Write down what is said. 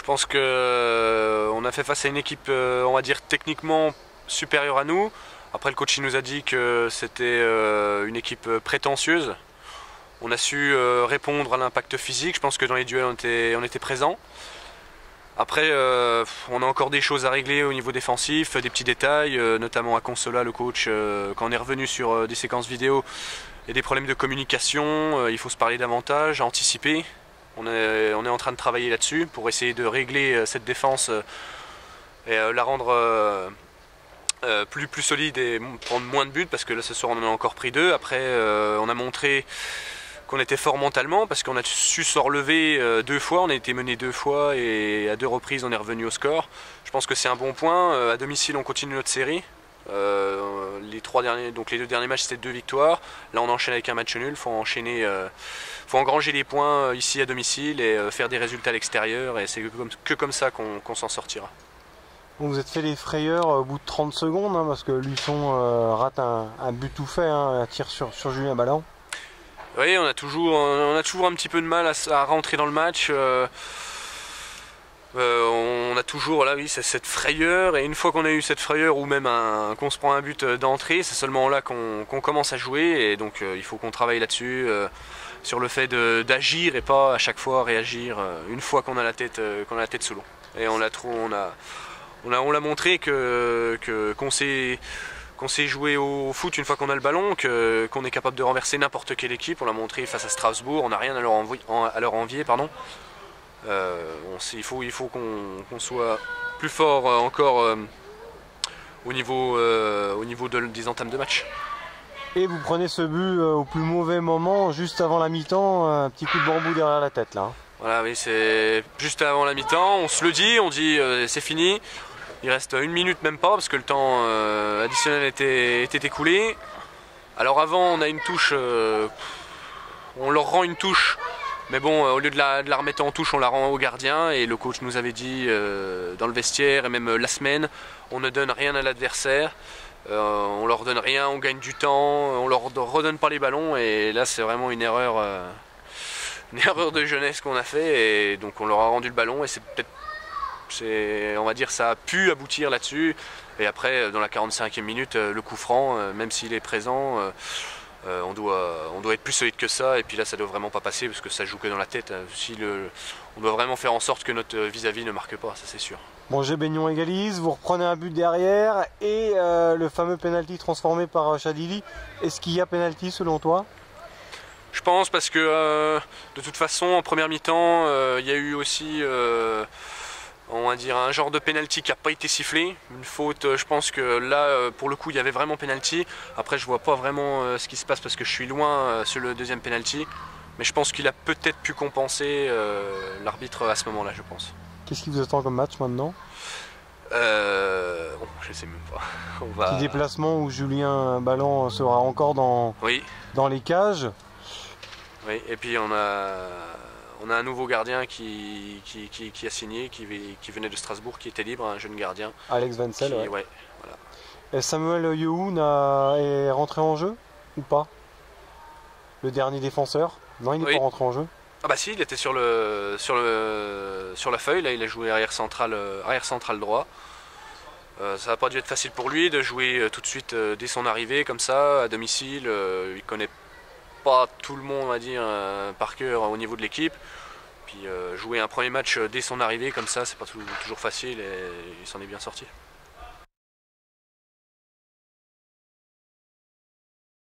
pense que on a fait face à une équipe, on va dire, techniquement supérieure à nous. Après, le coach il nous a dit que c'était une équipe prétentieuse. On a su répondre à l'impact physique. Je pense que dans les duels, on était présents. Après, on a encore des choses à régler au niveau défensif, des petits détails, notamment à Consola, le coach, quand on est revenu sur des séquences vidéo, il y a des problèmes de communication, il faut se parler davantage, anticiper. On est en train de travailler là-dessus pour essayer de régler cette défense et la rendre plus solide et prendre moins de buts, parce que là ce soir on en a encore pris 2. Après, on a montré qu'on était fort mentalement parce qu'on a su se relever 2 fois, on a été mené 2 fois et à 2 reprises on est revenu au score. Je pense que c'est un bon point. À domicile on continue notre série. Les 2 derniers matchs c'était 2 victoires. Là on enchaîne avec un match nul. Faut engranger les points ici à domicile et faire des résultats à l'extérieur, et c'est que comme ça qu'on s'en sortira. Bon, vous êtes fait les frayeurs au bout de 30 secondes, hein, parce que Luçon rate un but tout fait, hein, un tir sur Julien Balland. Oui, on a toujours un petit peu de mal à rentrer dans le match. On a toujours là, oui, cette frayeur, et une fois qu'on a eu cette frayeur, ou même qu'on se prend un but d'entrée, c'est seulement là qu'on commence à jouer, et donc il faut qu'on travaille là-dessus, sur le fait d'agir et pas à chaque fois réagir une fois qu'on a la tête sous l'eau. Et on l'a montré qu'on sait jouer au foot une fois qu'on a le ballon, qu'on est capable de renverser n'importe quelle équipe. On l'a montré face à Strasbourg, on n'a rien à leur envier. Pardon. Il faut qu'on soit plus fort encore au niveau des entames de match. Et vous prenez ce but au plus mauvais moment, juste avant la mi-temps, un petit coup de bambou derrière la tête là. Hein. Voilà, oui, c'est juste avant la mi-temps, on se le dit, on dit c'est fini. Il reste 1 minute même pas, parce que le temps additionnel était écoulé. Alors avant on a une touche, on leur rend une touche, mais bon, au lieu de la remettre en touche, on la rend au gardien, et le coach nous avait dit dans le vestiaire, et même la semaine, on ne donne rien à l'adversaire, on leur donne rien, on gagne du temps, on leur redonne pas les ballons, et là c'est vraiment une erreur de jeunesse qu'on a fait, et donc on leur a rendu le ballon, et c'est peut-être, on va dire, ça a pu aboutir là-dessus. Et après, dans la 45e minute, le coup franc, même s'il est présent, on doit être plus solide que ça, et puis là ça doit vraiment pas passer, parce que ça joue que dans la tête. On doit vraiment faire en sorte que notre vis-à-vis ne marque pas, ça c'est sûr. Bon, Gébénion égalise, vous reprenez un but derrière, et le fameux penalty transformé par Chadili. Est-ce qu'il y a penalty selon toi? Je pense, parce que de toute façon en première mi-temps il y a eu aussi on va dire un genre de penalty qui n'a pas été sifflé, une faute. Je pense que là pour le coup il y avait vraiment penalty. Après je vois pas vraiment ce qui se passe, parce que je suis loin sur le deuxième penalty, mais je pense qu'il a peut-être pu compenser l'arbitre à ce moment là, je pense. Qu'est-ce qui vous attend comme match maintenant? Je sais même pas. Petit déplacement où Julien Balland sera encore dans les cages. Oui, et puis on a un nouveau gardien qui a signé, qui venait de Strasbourg, qui était libre, un jeune gardien. Alex Wenzel, ouais. Ouais, voilà. Et Samuel Yehoun est rentré en jeu ou pas? Le dernier défenseur? Non, il n'est pas rentré en jeu. Ah bah si, il était sur la feuille, là il a joué arrière central droit. Ça n'a pas dû être facile pour lui de jouer tout de suite dès son arrivée comme ça, à domicile. Il connaît pas tout le monde, on va dire, par cœur au niveau de l'équipe. Puis jouer un premier match dès son arrivée comme ça, c'est pas toujours facile, et il s'en est bien sorti.